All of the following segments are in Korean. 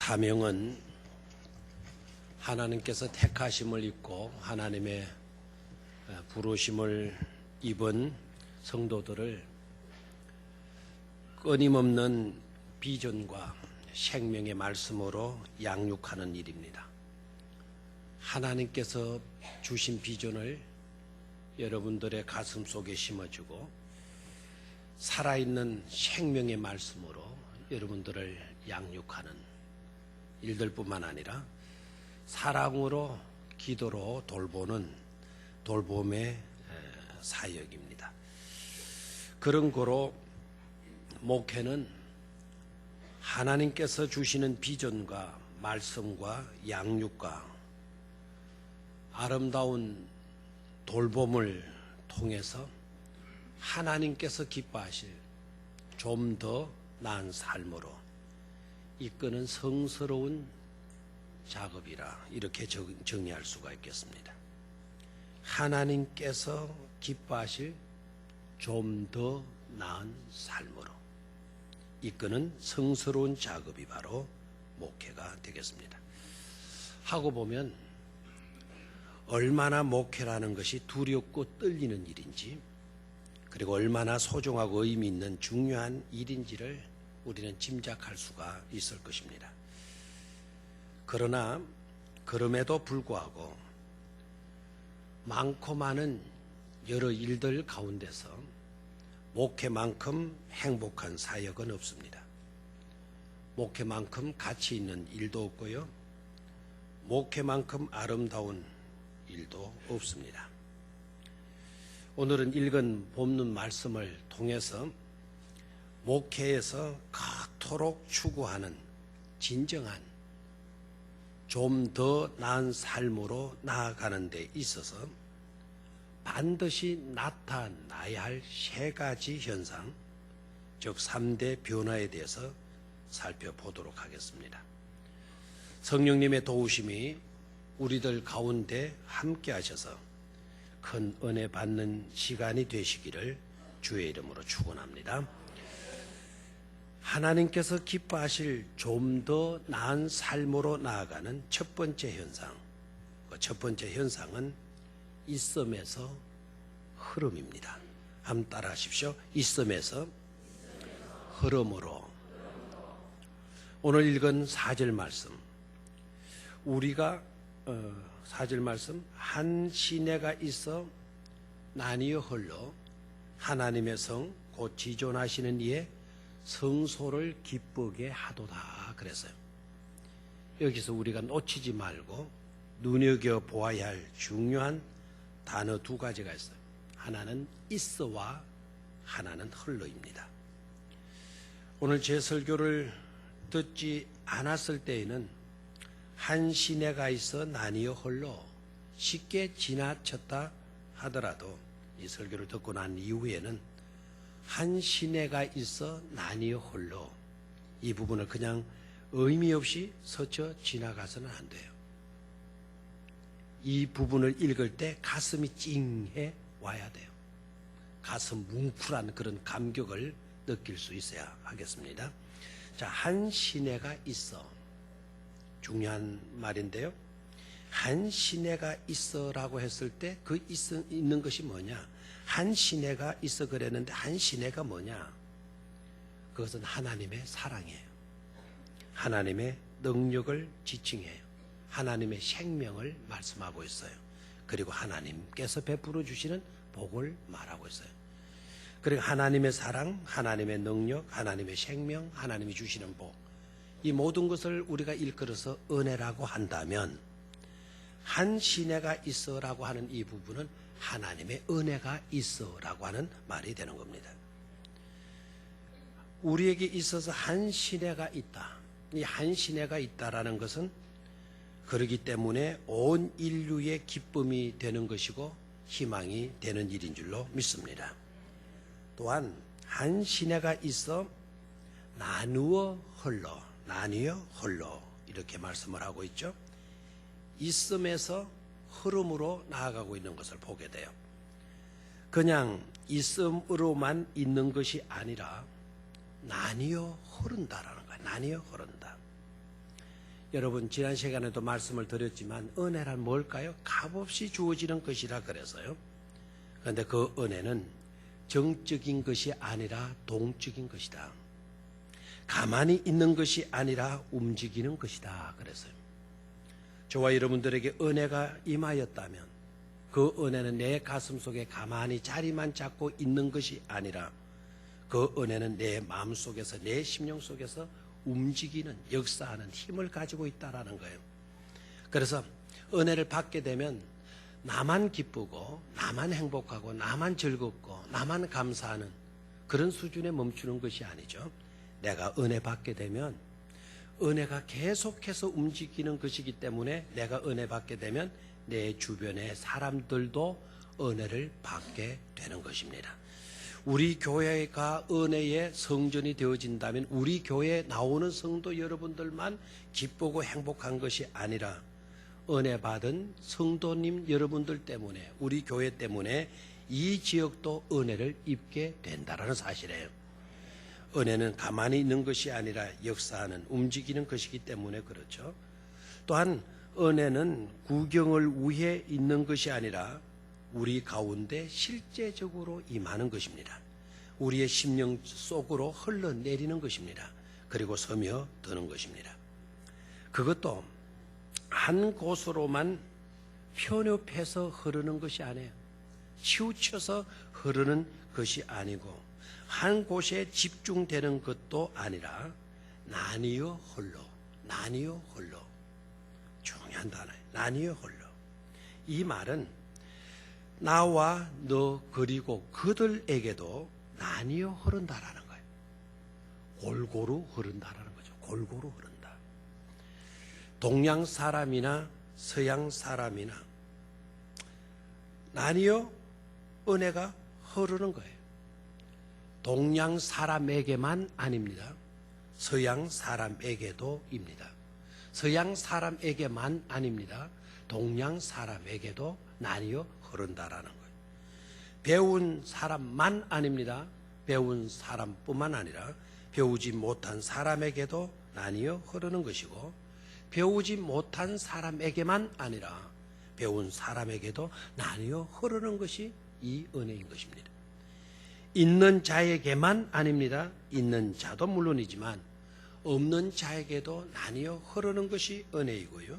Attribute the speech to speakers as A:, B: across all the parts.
A: 사명은 하나님께서 택하심을 입고 하나님의 부르심을 입은 성도들을 끊임없는 비전과 생명의 말씀으로 양육하는 일입니다. 하나님께서 주신 비전을 여러분들의 가슴 속에 심어주고 살아있는 생명의 말씀으로 여러분들을 양육하는 일들뿐만 아니라 사랑으로 기도로 돌보는 돌봄의 사역입니다. 그런 거로 목회는 하나님께서 주시는 비전과 말씀과 양육과 아름다운 돌봄을 통해서 하나님께서 기뻐하실 좀 더 나은 삶으로 이끄는 성스러운 작업이라 이렇게 정의할 수가 있겠습니다. 하나님께서 기뻐하실 좀 더 나은 삶으로 이끄는 성스러운 작업이 바로 목회가 되겠습니다. 하고 보면 얼마나 목회라는 것이 두렵고 떨리는 일인지, 그리고 얼마나 소중하고 의미 있는 중요한 일인지를 우리는 짐작할 수가 있을 것입니다. 그러나 그럼에도 불구하고 많고 많은 여러 일들 가운데서 목회만큼 행복한 사역은 없습니다. 목회만큼 가치 있는 일도 없고요, 목회만큼 아름다운 일도 없습니다. 오늘은 읽은 본문 말씀을 통해서 목회에서 그토록 추구하는 진정한 좀 더 나은 삶으로 나아가는 데 있어서 반드시 나타나야 할 세 가지 현상, 즉 3대 변화에 대해서 살펴보도록 하겠습니다. 성령님의 도우심이 우리들 가운데 함께 하셔서 큰 은혜 받는 시간이 되시기를 주의 이름으로 축원합니다. 하나님께서 기뻐하실 좀 더 나은 삶으로 나아가는 첫 번째 현상, 그 첫 번째 현상은 있음에서 흐름입니다. 한번 따라 하십시오. 있음에서 흐름으로. 오늘 읽은 4절 말씀, 우리가 4절 말씀, 한 시내가 있어 나뉘어 흘러 하나님의 성 곧 지존하시는 이의 성소를 기쁘게 하도다 그랬어요. 여기서 우리가 놓치지 말고 눈여겨보아야 할 중요한 단어 두 가지가 있어요. 하나는 있어와 하나는 흘러입니다. 오늘 제 설교를 듣지 않았을 때에는 한 시내가 있어 나뉘어 흘러 쉽게 지나쳤다 하더라도 이 설교를 듣고 난 이후에는 한 시내가 있어 나뉘어 흘러 이 부분을 그냥 의미 없이 스쳐 지나가서는 안 돼요. 이 부분을 읽을 때 가슴이 찡해 와야 돼요. 가슴 뭉클한 그런 감격을 느낄 수 있어야 하겠습니다. 자, 한 시내가 있어. 중요한 말인데요. 한 시내가 있어라고 했을 때 그 있는 것이 뭐냐? 한 시내가 있어 그랬는데 한 시내가 뭐냐? 그것은 하나님의 사랑이에요. 하나님의 능력을 지칭해요. 하나님의 생명을 말씀하고 있어요. 그리고 하나님께서 베풀어 주시는 복을 말하고 있어요. 그리고 하나님의 사랑, 하나님의 능력, 하나님의 생명, 하나님이 주시는 복, 이 모든 것을 우리가 일컬어서 은혜라고 한다면 한 시내가 있어라고 하는 이 부분은 하나님의 은혜가 있어라고 하는 말이 되는 겁니다. 우리에게 있어서 한 시내가 있다. 이 한 시내가 있다라는 것은 그러기 때문에 온 인류의 기쁨이 되는 것이고 희망이 되는 일인 줄로 믿습니다. 또한 한 시내가 있어 나뉘어 흘러 이렇게 말씀을 하고 있죠. 있음에서 흐름으로 나아가고 있는 것을 보게 돼요. 그냥 있음으로만 있는 것이 아니라 나뉘어 흐른다라는 거예요. 나뉘어 흐른다. 여러분 지난 시간에도 말씀을 드렸지만 은혜란 뭘까요? 값없이 주어지는 것이라 그래서요. 그런데 그 은혜는 정적인 것이 아니라 동적인 것이다. 가만히 있는 것이 아니라 움직이는 것이다. 그래서요. 저와 여러분들에게 은혜가 임하였다면 그 은혜는 내 가슴 속에 가만히 자리만 잡고 있는 것이 아니라 그 은혜는 내 마음 속에서 내 심령 속에서 움직이는 역사하는 힘을 가지고 있다라는 거예요. 그래서 은혜를 받게 되면 나만 기쁘고 나만 행복하고 나만 즐겁고 나만 감사하는 그런 수준에 멈추는 것이 아니죠. 내가 은혜 받게 되면 은혜가 계속해서 움직이는 것이기 때문에 내가 은혜 받게 되면 내 주변의 사람들도 은혜를 받게 되는 것입니다. 우리 교회가 은혜의 성전이 되어진다면 우리 교회에 나오는 성도 여러분들만 기쁘고 행복한 것이 아니라 은혜 받은 성도님 여러분들 때문에 우리 교회 때문에 이 지역도 은혜를 입게 된다는 사실이에요. 은혜는 가만히 있는 것이 아니라 역사하는 움직이는 것이기 때문에 그렇죠. 또한 은혜는 구경을 위해 있는 것이 아니라 우리 가운데 실제적으로 임하는 것입니다. 우리의 심령 속으로 흘러내리는 것입니다. 그리고 스며드는 것입니다. 그것도 한 곳으로만 편협해서 흐르는 것이 아니에요. 치우쳐서 흐르는 것이 아니고 한 곳에 집중되는 것도 아니라 나뉘어 흘러 중요한 단어예요. 나뉘어 흘러. 이 말은 나와 너 그리고 그들에게도 나뉘어 흐른다라는 거예요. 골고루 흐른다라는 거죠. 골고루 흐른다. 동양 사람이나 서양 사람이나 나뉘어 은혜가 흐르는 거예요. 동양 사람에게만 아닙니다. 서양 사람에게도입니다. 서양 사람에게만 아닙니다. 동양 사람에게도 나뉘어 흐른다라는 거예요. 배운 사람만 아닙니다. 배운 사람뿐만 아니라 배우지 못한 사람에게도 나뉘어 흐르는 것이고 배우지 못한 사람에게만 아니라 배운 사람에게도 나뉘어 흐르는 것이 이 은혜인 것입니다. 있는 자에게만 아닙니다. 있는 자도 물론이지만 없는 자에게도 나뉘어 흐르는 것이 은혜이고요.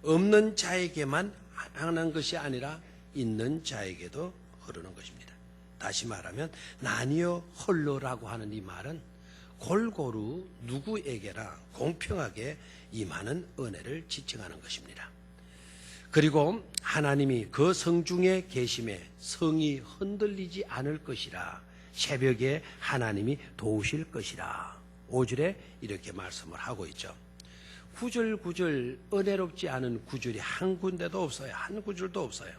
A: 없는 자에게만 하는 것이 아니라 있는 자에게도 흐르는 것입니다. 다시 말하면 나뉘어 흘러라고 하는 이 말은 골고루 누구에게나 공평하게 임하는 은혜를 지칭하는 것입니다. 그리고 하나님이 그 성중에 계심에 성이 흔들리지 않을 것이라 새벽에 하나님이 도우실 것이라 5절에 이렇게 말씀을 하고 있죠. 구절 은혜롭지 않은 구절이 한 군데도 없어요. 한 구절도 없어요.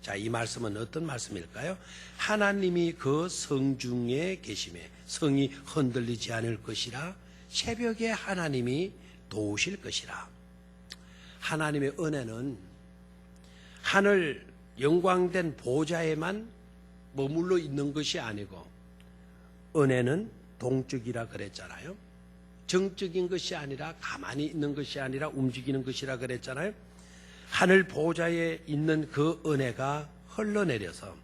A: 자, 이 말씀은 어떤 말씀일까요? 하나님이 그 성중에 계심에 성이 흔들리지 않을 것이라 새벽에 하나님이 도우실 것이라. 하나님의 은혜는 하늘 영광된 보좌에만 머물러 있는 것이 아니고 은혜는 동적이라 그랬잖아요. 정적인 것이 아니라 가만히 있는 것이 아니라 움직이는 것이라 그랬잖아요. 하늘 보좌에 있는 그 은혜가 흘러내려서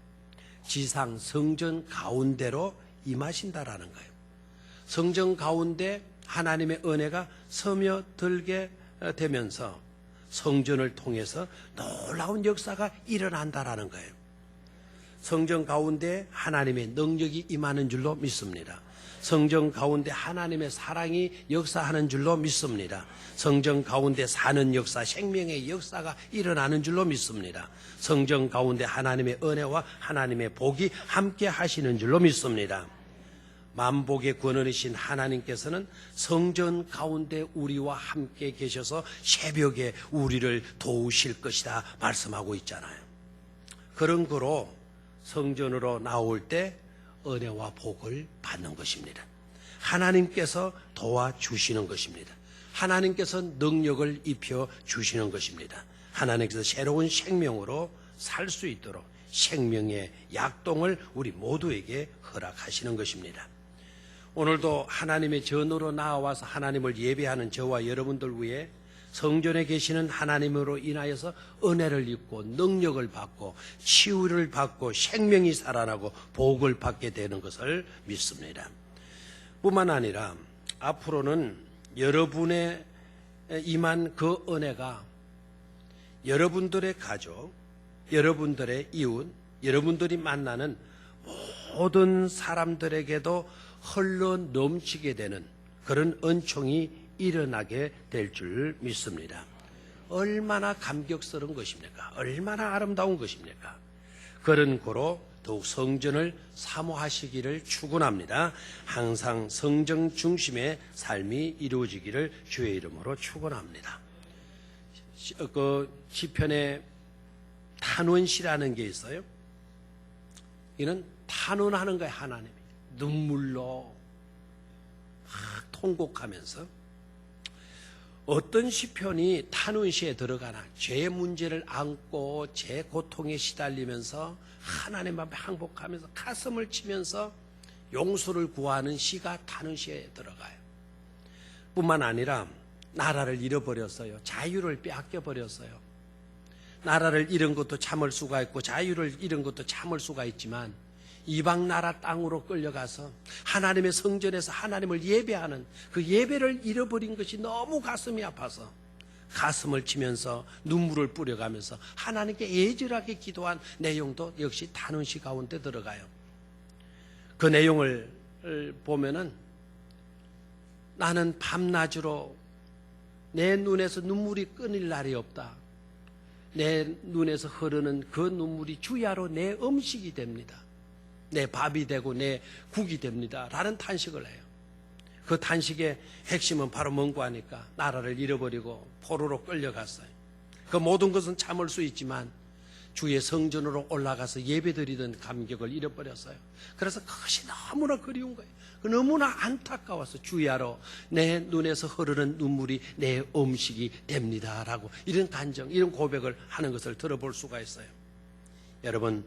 A: 지상 성전 가운데로 임하신다라는 거예요. 성전 가운데 하나님의 은혜가 스며들게 되면서 성전을 통해서 놀라운 역사가 일어난다라는 거예요. 성전 가운데 하나님의 능력이 임하는 줄로 믿습니다. 성전 가운데 하나님의 사랑이 역사하는 줄로 믿습니다. 성전 가운데 사는 역사, 생명의 역사가 일어나는 줄로 믿습니다. 성전 가운데 하나님의 은혜와 하나님의 복이 함께 하시는 줄로 믿습니다. 만복의 권원이신 하나님께서는 성전 가운데 우리와 함께 계셔서 새벽에 우리를 도우실 것이다 말씀하고 있잖아요. 그런 거로 성전으로 나올 때 은혜와 복을 받는 것입니다. 하나님께서 도와주시는 것입니다. 하나님께서 능력을 입혀 주시는 것입니다. 하나님께서 새로운 생명으로 살 수 있도록 생명의 약동을 우리 모두에게 허락하시는 것입니다. 오늘도 하나님의 전으로 나와서 하나님을 예배하는 저와 여러분들 위해 성전에 계시는 하나님으로 인하여서 은혜를 입고 능력을 받고 치유를 받고 생명이 살아나고 복을 받게 되는 것을 믿습니다. 뿐만 아니라 앞으로는 여러분의 임한 그 은혜가 여러분들의 가족, 여러분들의 이웃, 여러분들이 만나는 모든 사람들에게도 흘러 넘치게 되는 그런 은총이 일어나게 될 줄 믿습니다. 얼마나 감격스러운 것입니까? 얼마나 아름다운 것입니까? 그런 고로 더욱 성전을 사모하시기를 축원합니다. 항상 성전 중심의 삶이 이루어지기를 주의 이름으로 축원합니다. 그 시편에 탄원시라는 게 있어요. 이는 탄원하는 거예요. 하나님이 눈물로 막 통곡하면서 어떤 시편이 탄원시에 들어가나 죄의 문제를 안고 죄 고통에 시달리면서 하나님 앞에 항복하면서 가슴을 치면서 용서를 구하는 시가 탄원시에 들어가요. 뿐만 아니라 나라를 잃어버렸어요. 자유를 빼앗겨버렸어요. 나라를 잃은 것도 참을 수가 있고 자유를 잃은 것도 참을 수가 있지만 이방 나라 땅으로 끌려가서 하나님의 성전에서 하나님을 예배하는 그 예배를 잃어버린 것이 너무 가슴이 아파서 가슴을 치면서 눈물을 뿌려가면서 하나님께 애절하게 기도한 내용도 역시 탄원시 가운데 들어가요. 그 내용을 보면은 나는 밤낮으로 내 눈에서 눈물이 끊일 날이 없다. 내 눈에서 흐르는 그 눈물이 주야로 내 음식이 됩니다. 내 밥이 되고 내 국이 됩니다. 라는 탄식을 해요. 그 탄식의 핵심은 바로 뭔고 하니까 나라를 잃어버리고 포로로 끌려갔어요. 그 모든 것은 참을 수 있지만 주의 성전으로 올라가서 예배드리던 감격을 잃어버렸어요. 그래서 그것이 너무나 그리운 거예요. 너무나 안타까워서 주야로 내 눈에서 흐르는 눈물이 내 음식이 됩니다. 라고 이런 간정, 이런 고백을 하는 것을 들어볼 수가 있어요. 여러분,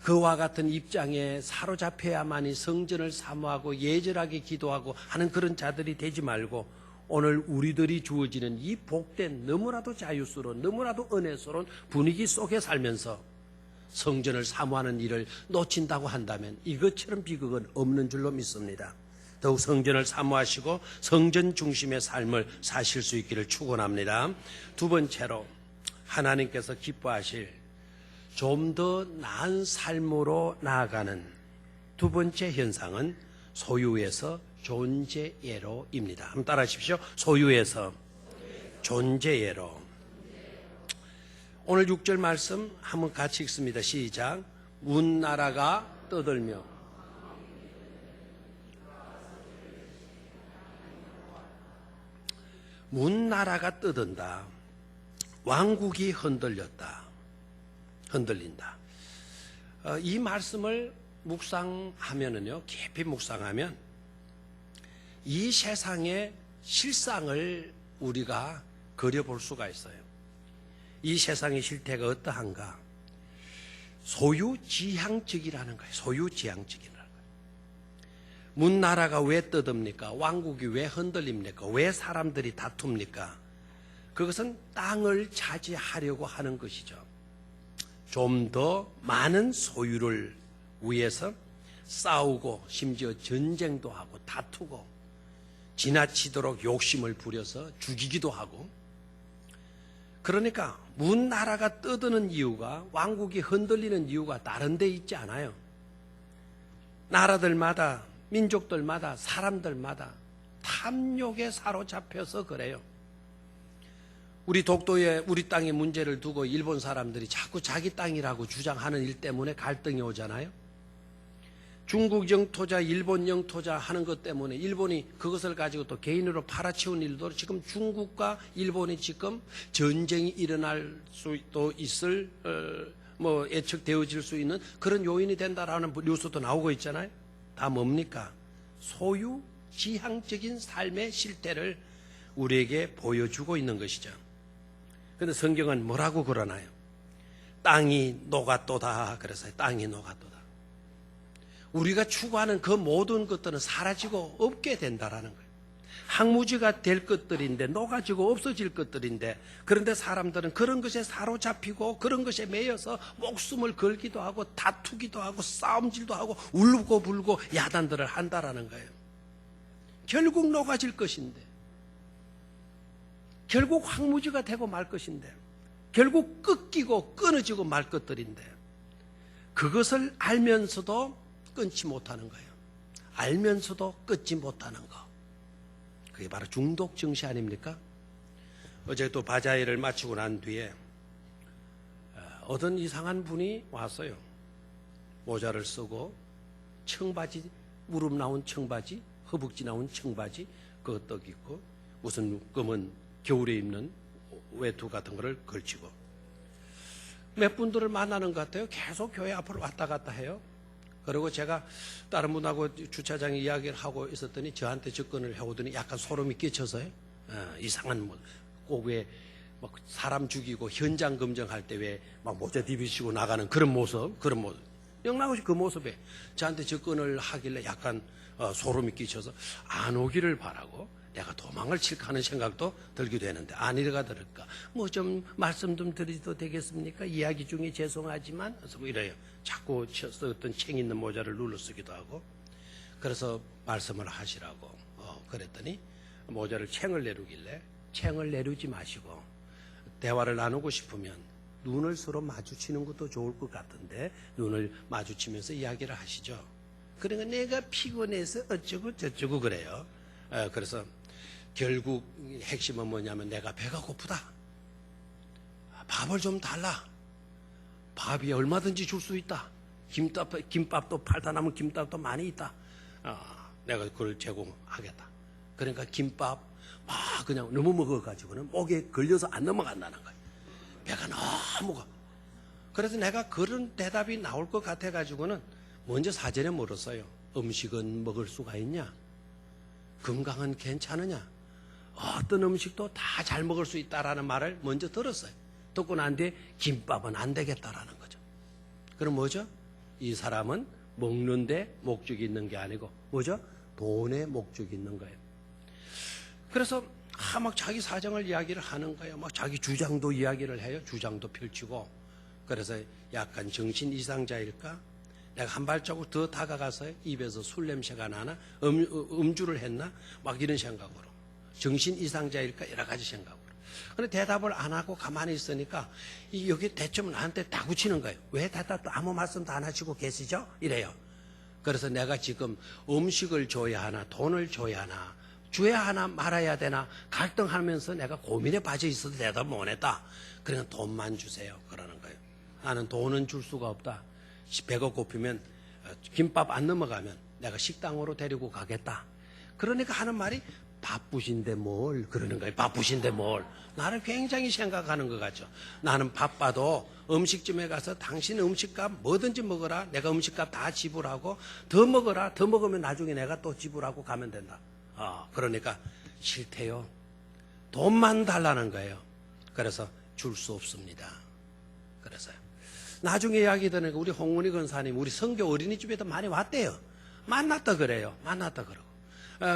A: 그와 같은 입장에 사로잡혀야만이 성전을 사모하고 예절하게 기도하고 하는 그런 자들이 되지 말고 오늘 우리들이 주어지는 이 복된 너무나도 자유스러운 너무나도 은혜스러운 분위기 속에 살면서 성전을 사모하는 일을 놓친다고 한다면 이것처럼 비극은 없는 줄로 믿습니다. 더욱 성전을 사모하시고 성전 중심의 삶을 사실 수 있기를 축원합니다. 두 번째로 하나님께서 기뻐하실 좀 더 나은 삶으로 나아가는 두 번째 현상은 소유에서 존재예로입니다. 한번 따라 하십시오. 소유에서 존재예로. 오늘 6절 말씀 한번 같이 읽습니다. 시작. 문나라가 떠들며 문나라가 떠든다. 왕국이 흔들린다. 이 말씀을 묵상하면은요, 깊이 묵상하면 이 세상의 실상을 우리가 그려볼 수가 있어요. 이 세상의 실태가 어떠한가? 소유지향적이라는 거예요. 소유지향적이라는 거예요. 문나라가 왜 떠듭니까? 왕국이 왜 흔들립니까? 왜 사람들이 다툽니까? 그것은 땅을 차지하려고 하는 것이죠. 좀 더 많은 소유를 위해서 싸우고 심지어 전쟁도 하고 다투고 지나치도록 욕심을 부려서 죽이기도 하고, 그러니까 문나라가 떠드는 이유가, 왕국이 흔들리는 이유가 다른 데 있지 않아요. 나라들마다, 민족들마다, 사람들마다 탐욕에 사로잡혀서 그래요. 우리 독도에 우리 땅의 문제를 두고 일본 사람들이 자꾸 자기 땅이라고 주장하는 일 때문에 갈등이 오잖아요. 중국 영토자, 일본 영토자 하는 것 때문에 일본이 그것을 가지고 또 개인으로 팔아치운 일도 지금 중국과 일본이 지금 전쟁이 일어날 수도 있을 예측되어질 수 있는 그런 요인이 된다라는 뉴스도 나오고 있잖아요. 다 뭡니까? 소유 지향적인 삶의 실태를 우리에게 보여주고 있는 것이죠. 그런데 성경은 뭐라고 그러나요? 땅이 녹았도다. 그래서 땅이 녹았도다. 우리가 추구하는 그 모든 것들은 사라지고 없게 된다라는 거예요. 항무지가 될 것들인데, 녹아지고 없어질 것들인데, 그런데 사람들은 그런 것에 사로잡히고 그런 것에 매여서 목숨을 걸기도 하고 다투기도 하고 싸움질도 하고 울고 불고 야단들을 한다라는 거예요. 결국 녹아질 것인데, 결국 황무지가 되고 말 것인데, 결국 꺾이고 끊어지고 말 것들인데, 그것을 알면서도 끊지 못하는 거예요. 알면서도 끊지 못하는 거. 그게 바로 중독 증세 아닙니까? 어제 또 바자회를 마치고 난 뒤에 어떤 이상한 분이 왔어요. 모자를 쓰고 청바지, 무릎 나온 청바지, 허벅지 나온 청바지, 그거 떡 입고 무슨 검은 겨울에 입는 외투 같은 거를 걸치고 몇 분들을 만나는 것 같아요. 계속 교회 앞으로 왔다 갔다 해요. 그리고 제가 다른 분하고 주차장에 이야기를 하고 있었더니 저한테 접근을 해오더니 약간 소름이 끼쳐서요. 이상한 꼭 왜 막 사람 죽이고 현장 검증할 때 왜 막 모자 디비시고 나가는 그런 모습. 영락없이 그 모습에 저한테 접근을 하길래 약간 소름이 끼쳐서 안 오기를 바라고 내가 도망을 칠까 하는 생각도 들기도 했는데 아니가 들을까. 뭐 좀 말씀 좀 드려도 되겠습니까? 이야기 중에 죄송하지만 그래서 뭐 이래요. 자꾸 썼던 챙 있는 모자를 눌러 쓰기도 하고 그래서 말씀을 하시라고 그랬더니 모자를 챙을 내리길래 챙을 내리지 마시고 대화를 나누고 싶으면 눈을 서로 마주치는 것도 좋을 것 같은데 눈을 마주치면서 이야기를 하시죠. 그러니까 내가 피곤해서 어쩌고 저쩌고 그래요. 그래서 결국 핵심은 뭐냐면 내가 배가 고프다. 밥을 좀 달라. 밥이 얼마든지 줄 수 있다. 김밥도 팔다 남은 김밥도 많이 있다. 내가 그걸 제공하겠다. 그러니까 김밥 막 그냥 너무 먹어가지고는 목에 걸려서 안 넘어간다는 거예요. 배가 너무 가. 그래서 내가 그런 대답이 나올 것 같아가지고는 먼저 사전에 물었어요. 음식은 먹을 수가 있냐? 건강은 괜찮으냐? 어떤 음식도 다 잘 먹을 수 있다라는 말을 먼저 들었어요. 듣고 난 뒤에 김밥은 안 되겠다라는 거죠. 그럼 뭐죠? 이 사람은 먹는데 목적이 있는 게 아니고 뭐죠? 돈에 목적이 있는 거예요. 그래서 막 자기 사정을 이야기를 하는 거예요. 막 자기 주장도 이야기를 해요. 주장도 펼치고. 그래서 약간 정신 이상자일까? 내가 한 발자국 더 다가가서 입에서 술 냄새가 나나? 음주를 했나? 막 이런 생각으로. 정신 이상자일까? 여러 가지 생각으로. 그런데 대답을 안 하고 가만히 있으니까 여기 대충 나한테 다구치는 거예요. 왜 대답도 아무 말씀도 안 하시고 계시죠? 이래요. 그래서 내가 지금 음식을 줘야 하나 돈을 줘야 하나 줘야 하나 말아야 되나 갈등하면서 내가 고민에 빠져 있어도 대답을 못 했다. 그러니까 돈만 주세요. 그러는 거예요. 나는 돈은 줄 수가 없다. 배가 고프면 김밥 안 넘어가면 내가 식당으로 데리고 가겠다. 그러니까 하는 말이 바쁘신데 뭘 그러는 거예요. 바쁘신데 뭘. 나를 굉장히 생각하는 것 같죠. 나는 바빠도 음식점에 가서 당신 음식값 뭐든지 먹어라. 내가 음식값 다 지불하고 더 먹어라. 더 먹으면 나중에 내가 또 지불하고 가면 된다. 그러니까 싫대요. 돈만 달라는 거예요. 그래서 줄 수 없습니다. 그래서요. 나중에 이야기 들으니까 우리 홍문희 권사님 우리 성교 어린이집에도 많이 왔대요. 만났다 그래요. 만났다 그러고.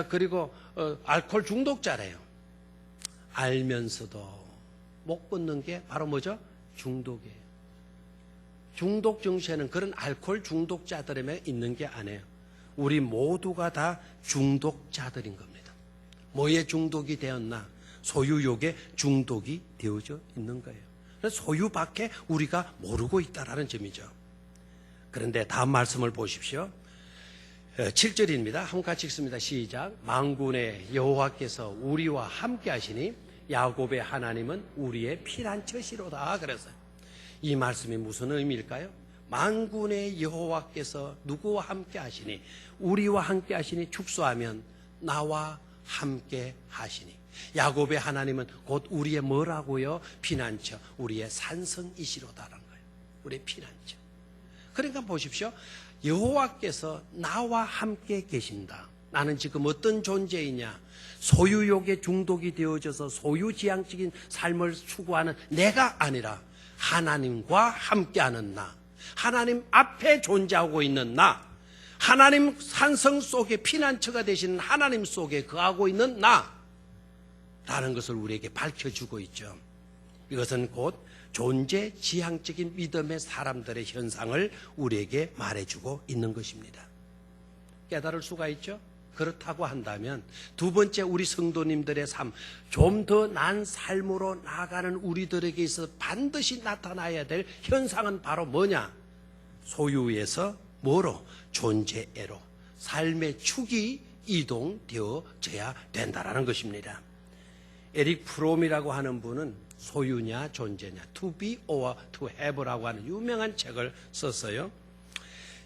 A: 그리고 알코올 중독자래요. 알면서도 못 끊는 게 바로 뭐죠? 중독이에요. 중독 증세는 그런 알코올 중독자들에게 있는 게 아니에요. 우리 모두가 다 중독자들인 겁니다. 뭐에 중독이 되었나? 소유욕에 중독이 되어져 있는 거예요. 그래서 소유밖에 우리가 모르고 있다는 점이죠. 그런데 다음 말씀을 보십시오. 7절입니다. 한번 같이 읽습니다. 시작. 만군의 여호와께서 우리와 함께 하시니 야곱의 하나님은 우리의 피난처시로다. 그래서 이 말씀이 무슨 의미일까요? 만군의 여호와께서 누구와 함께 하시니 우리와 함께 하시니 축소하면 나와 함께 하시니 야곱의 하나님은 곧 우리의 뭐라고요? 피난처, 우리의 산성이시로다라는 거예요. 우리의 피난처. 그러니까 보십시오. 여호와께서 나와 함께 계신다. 나는 지금 어떤 존재이냐? 소유욕에 중독이 되어져서 소유지향적인 삶을 추구하는 내가 아니라 하나님과 함께하는 나, 하나님 앞에 존재하고 있는 나, 하나님 산성 속에 피난처가 되시는 하나님 속에 거하고 있는 나라는 것을 우리에게 밝혀주고 있죠. 이것은 곧 존재 지향적인 믿음의 사람들의 현상을 우리에게 말해주고 있는 것입니다. 깨달을 수가 있죠. 그렇다고 한다면 두 번째, 우리 성도님들의 삶, 좀 더 나은 삶으로 나아가는 우리들에게 있어 반드시 나타나야 될 현상은 바로 뭐냐? 소유에서 뭐로? 존재애로 삶의 축이 이동되어져야 된다라는 것입니다. 에릭 프롬이라고 하는 분은 소유냐 존재냐, to be or to have라고 하는 유명한 책을 썼어요.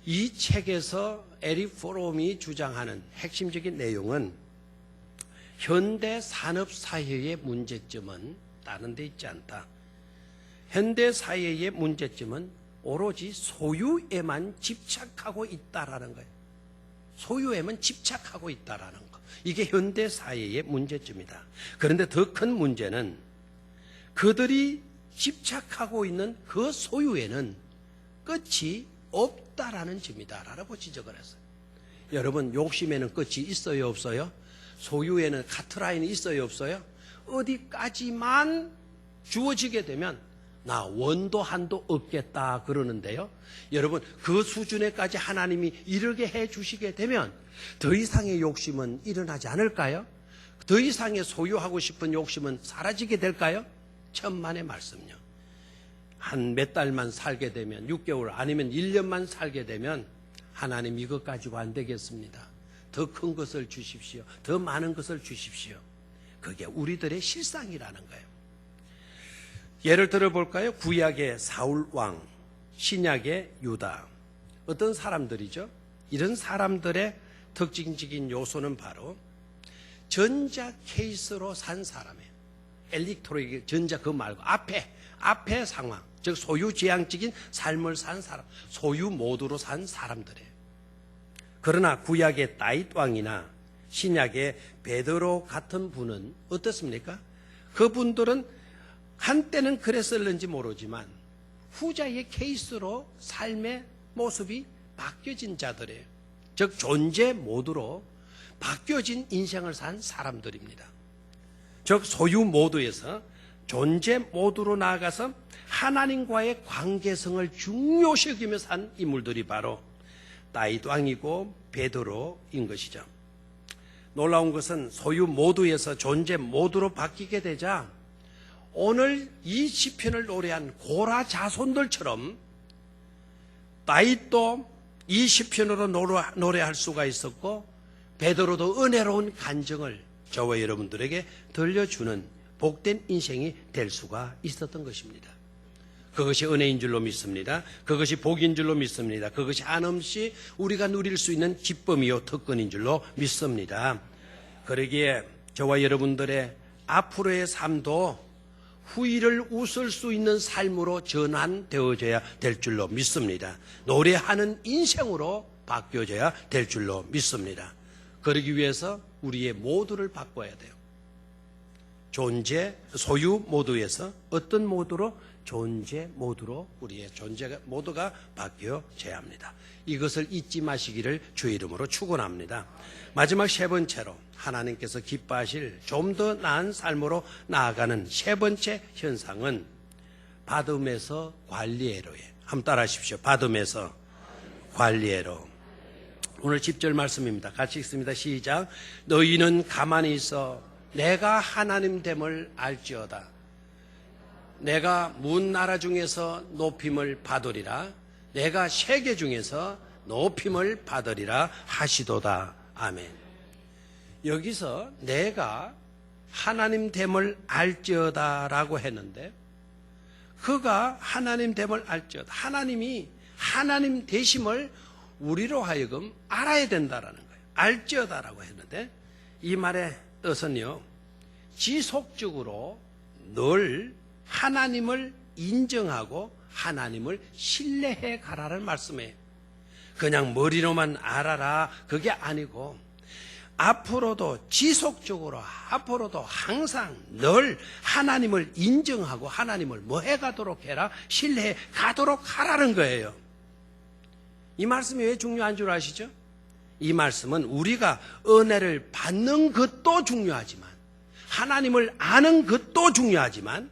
A: 이 책에서 에릭 프롬이 주장하는 핵심적인 내용은 현대 산업 사회의 문제점은 다른 데 있지 않다. 현대 사회의 문제점은 오로지 소유에만 집착하고 있다라는 거예요. 소유에만 집착하고 있다라는 거. 이게 현대 사회의 문제점이다. 그런데 더 큰 문제는 그들이 집착하고 있는 그 소유에는 끝이 없다라는 점이다라고 지적을 했어요. 여러분, 욕심에는 끝이 있어요, 없어요? 소유에는 카트라인이 있어요, 없어요? 어디까지만 주어지게 되면 나 원도 한도 없겠다 그러는데요. 여러분, 그 수준에까지 하나님이 이르게 해 주시게 되면 더 이상의 욕심은 일어나지 않을까요? 더 이상의 소유하고 싶은 욕심은 사라지게 될까요? 천만의 말씀요. 한 몇 달만 살게 되면, 6개월 아니면 1년만 살게 되면 하나님 이것 가지고 안 되겠습니다. 더 큰 것을 주십시오. 더 많은 것을 주십시오. 그게 우리들의 실상이라는 거예요. 예를 들어 볼까요? 구약의 사울 왕, 신약의 유다. 어떤 사람들이죠? 이런 사람들의 특징적인 요소는 바로 전자 케이스로 산 사람이에요. 엘렉트로닉 전자 그 말고 앞에 상황, 즉 소유지향적인 삶을 산 사람, 소유 모드로 산 사람들이에요. 그러나 구약의 다윗 왕이나 신약의 베드로 같은 분은 어떻습니까? 그분들은 한때는 그랬을는지 모르지만 후자의 케이스로 삶의 모습이 바뀌어진 자들이에요. 즉 존재 모드로 바뀌어진 인생을 산 사람들입니다. 즉 소유 모드에서 존재 모드로 나아가서 하나님과의 관계성을 중요시 여기며 산 인물들이 바로 다윗 왕이고 베드로인 것이죠. 놀라운 것은 소유 모드에서 존재 모드로 바뀌게 되자 오늘 이 시편을 노래한 고라 자손들처럼 다윗도 이 시편으로 노래할 수가 있었고 베드로도 은혜로운 간증을 저와 여러분들에게 들려주는 복된 인생이 될 수가 있었던 것입니다. 그것이 은혜인 줄로 믿습니다. 그것이 복인 줄로 믿습니다. 그것이 한없이 우리가 누릴 수 있는 기쁨이요 특권인 줄로 믿습니다. 그러기에 저와 여러분들의 앞으로의 삶도 후일을 웃을 수 있는 삶으로 전환되어져야 될 줄로 믿습니다. 노래하는 인생으로 바뀌어져야 될 줄로 믿습니다. 그러기 위해서 우리의 모드를 바꿔야 돼요. 존재, 소유 모드에서 어떤 모드로? 존재 모드로 우리의 존재 모드가 바뀌어져야 합니다. 이것을 잊지 마시기를 주의 이름으로 축원합니다. 마지막 세 번째로 하나님께서 기뻐하실 좀 더 나은 삶으로 나아가는 세 번째 현상은 받음에서 관리애로예요. 한번 따라 하십시오. 받음에서 관리애로. 오늘 10절 말씀입니다. 같이 읽습니다. 시작. 너희는 가만히 있어 내가 하나님 됨을 알지어다. 내가 문 나라 중에서 높임을 받으리라. 내가 세계 중에서 높임을 받으리라 하시도다. 아멘. 여기서 내가 하나님 됨을 알지어다라고 했는데 그가 하나님 됨을 알지어다. 하나님이 하나님 되심을 우리로 하여금 알아야 된다라는 거예요. 알지어다라고 했는데 이 말의 뜻은요, 지속적으로 늘 하나님을 인정하고 하나님을 신뢰해 가라는 말씀이에요. 그냥 머리로만 알아라 그게 아니고 앞으로도 지속적으로 앞으로도 항상 늘 하나님을 인정하고 하나님을 뭐 해가도록 해라, 신뢰해 가도록 하라는 거예요. 이 말씀이 왜 중요한 줄 아시죠? 이 말씀은 우리가 은혜를 받는 것도 중요하지만, 하나님을 아는 것도 중요하지만,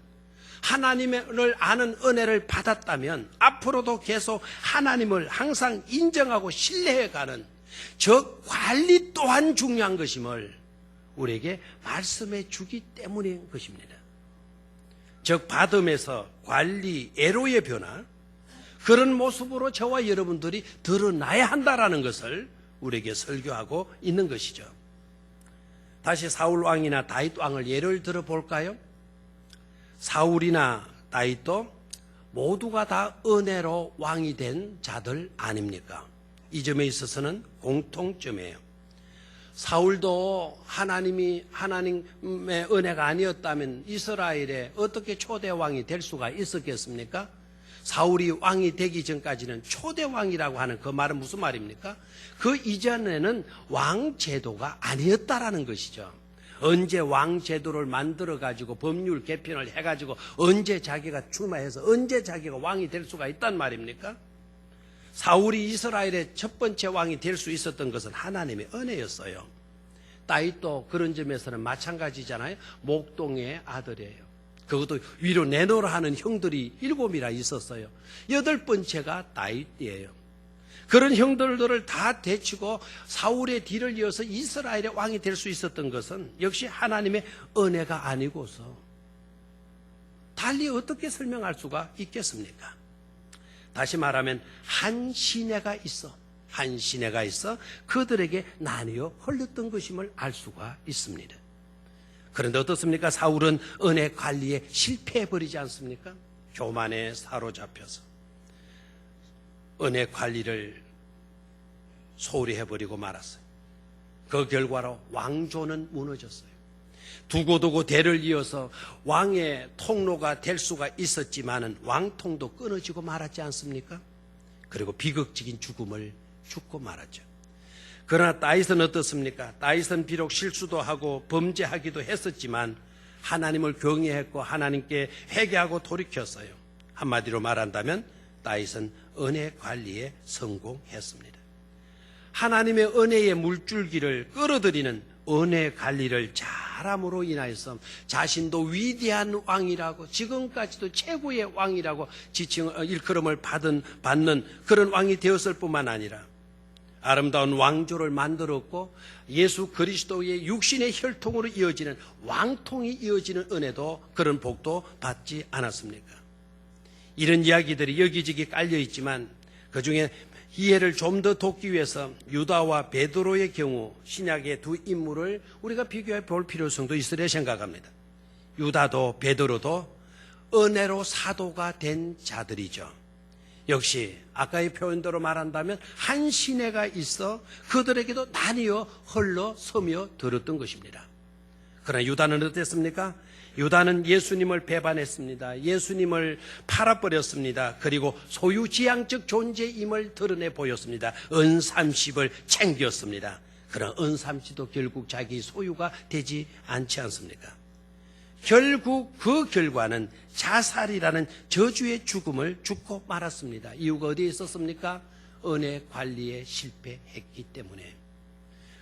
A: 하나님을 아는 은혜를 받았다면 앞으로도 계속 하나님을 항상 인정하고 신뢰해가는 저 관리 또한 중요한 것임을 우리에게 말씀해 주기 때문인 것입니다. 즉 받음에서 관리, 애로의 변화, 그런 모습으로 저와 여러분들이 드러나야 한다라는 것을 우리에게 설교하고 있는 것이죠. 다시 사울 왕이나 다윗 왕을 예를 들어 볼까요? 사울이나 다윗도 모두가 다 은혜로 왕이 된 자들 아닙니까? 이 점에 있어서는 공통점이에요. 사울도 하나님의 은혜가 아니었다면 이스라엘에 어떻게 초대 왕이 될 수가 있었겠습니까? 사울이 왕이 되기 전까지는 초대 왕이라고 하는 그 말은 무슨 말입니까? 그 이전에는 왕 제도가 아니었다라는 것이죠. 언제 왕 제도를 만들어 가지고 법률 개편을 해 가지고 언제 자기가 출마해서 언제 자기가 왕이 될 수가 있단 말입니까? 사울이 이스라엘의 첫 번째 왕이 될 수 있었던 것은 하나님의 은혜였어요. 다윗도 그런 점에서는 마찬가지잖아요. 목동의 아들이에요. 그것도 위로 내놓으라 하는 형들이 7이나 있었어요. 8번째가 다윗이에요. 그런 형들을 다 데치고 사울의 뒤를 이어서 이스라엘의 왕이 될 수 있었던 것은 역시 하나님의 은혜가 아니고서 달리 어떻게 설명할 수가 있겠습니까? 다시 말하면 한 시내가 있어 그들에게 나뉘어 흘렸던 것임을 알 수가 있습니다. 그런데 어떻습니까? 사울은 은혜 관리에 실패해버리지 않습니까? 교만에 사로잡혀서 은혜 관리를 소홀히 해버리고 말았어요. 그 결과로 왕조는 무너졌어요. 두고두고 대를 이어서 왕의 통로가 될 수가 있었지만은 왕통도 끊어지고 말았지 않습니까? 그리고 비극적인 죽음을 죽고 말았죠. 그러나 다윗은 어떻습니까? 다윗은 비록 실수도 하고 범죄하기도 했었지만 하나님을 경외했고 하나님께 회개하고 돌이켰어요. 한마디로 말한다면 다윗은 은혜 관리에 성공했습니다. 하나님의 은혜의 물줄기를 끌어들이는 은혜 관리를 잘함으로 인하여서 자신도 위대한 왕이라고 지금까지도 최고의 왕이라고 일컬음을 받는 그런 왕이 되었을 뿐만 아니라 아름다운 왕조를 만들었고 예수 그리스도의 육신의 혈통으로 이어지는 왕통이 이어지는 은혜도 그런 복도 받지 않았습니까? 이런 이야기들이 여기저기 깔려있지만 그중에 이해를 좀 더 돕기 위해서 유다와 베드로의 경우 신약의 두 인물을 우리가 비교해 볼 필요성도 있으려 생각합니다. 유다도 베드로도 은혜로 사도가 된 자들이죠. 역시 아까의 표현대로 말한다면 한 시내가 있어 그들에게도 나뉘어 흘러서며 들었던 것입니다. 그러나 유다는 어땠습니까? 유다는 예수님을 배반했습니다. 예수님을 팔아버렸습니다. 그리고 소유지향적 존재임을 드러내 보였습니다. 은삼십을 챙겼습니다. 그러나 은삼십도 결국 자기 소유가 되지 않지 않습니까? 결국 그 결과는 자살이라는 저주의 죽음을 죽고 말았습니다. 이유가 어디에 있었습니까? 은혜 관리에 실패했기 때문에.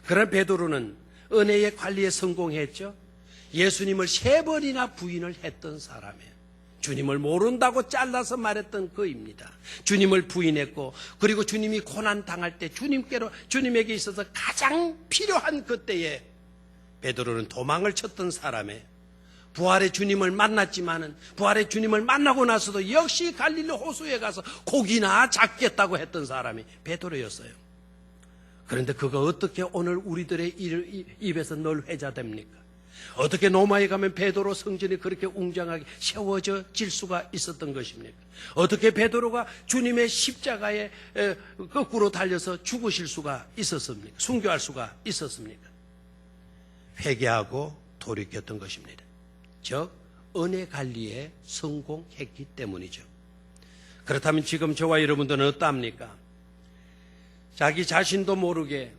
A: 그러나 베드로는 은혜의 관리에 성공했죠. 예수님을 3번이나 부인을 했던 사람이에요. 주님을 모른다고 잘라서 말했던 그입니다. 주님을 부인했고 그리고 주님이 고난당할 때 주님에게 있어서 가장 필요한 그때에 베드로는 도망을 쳤던 사람이에요. 부활의 주님을 만났지만은 부활의 주님을 만나고 나서도 역시 갈릴리 호수에 가서 고기나 잡겠다고 했던 사람이 베드로였어요. 그런데 그거 어떻게 오늘 우리들의 입에서 늘 회자됩니까? 어떻게 로마에 가면 베드로 성전이 그렇게 웅장하게 세워질 수가 있었던 것입니까? 어떻게 베드로가 주님의 십자가에 거꾸로 달려서 죽으실 수가 있었습니까? 순교할 수가 있었습니까? 회개하고 돌이켰던 것입니다. 즉 은혜 관리에 성공했기 때문이죠. 그렇다면 지금 저와 여러분들은 어떠합니까? 자기 자신도 모르게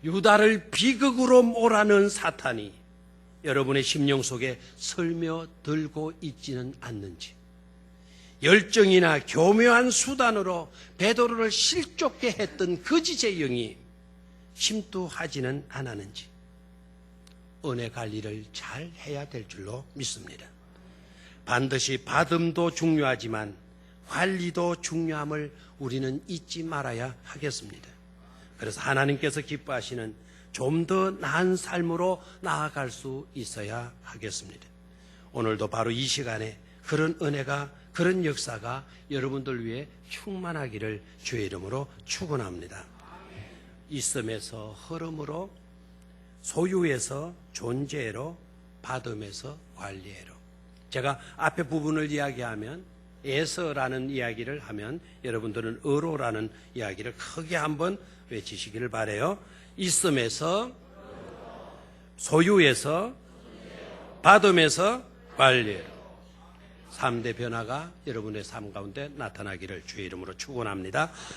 A: 유다를 비극으로 몰아넣은 사탄이 여러분의 심령 속에 설며들고 있지는 않는지, 열정이나 교묘한 수단으로 베드로를 실족게 했던 거짓의 영이 심투하지는 않았는지 은혜 관리를 잘 해야 될 줄로 믿습니다. 반드시 받음도 중요하지만 관리도 중요함을 우리는 잊지 말아야 하겠습니다. 그래서 하나님께서 기뻐하시는 좀 더 나은 삶으로 나아갈 수 있어야 하겠습니다. 오늘도 바로 이 시간에 그런 은혜가, 그런 역사가 여러분들 위해 충만하기를 주의 이름으로 축원합니다. 있음에서 흐름으로, 소유에서 존재로, 받음에서 관리로. 제가 앞에 부분을 이야기하면, 에서라는 이야기를 하면 여러분들은 어로라는 이야기를 크게 한번 외치시기를 바라요. 있음에서, 소유에서, 받음에서, 관리로. 3대 변화가 여러분의 삶 가운데 나타나기를 주의 이름으로 축원합니다.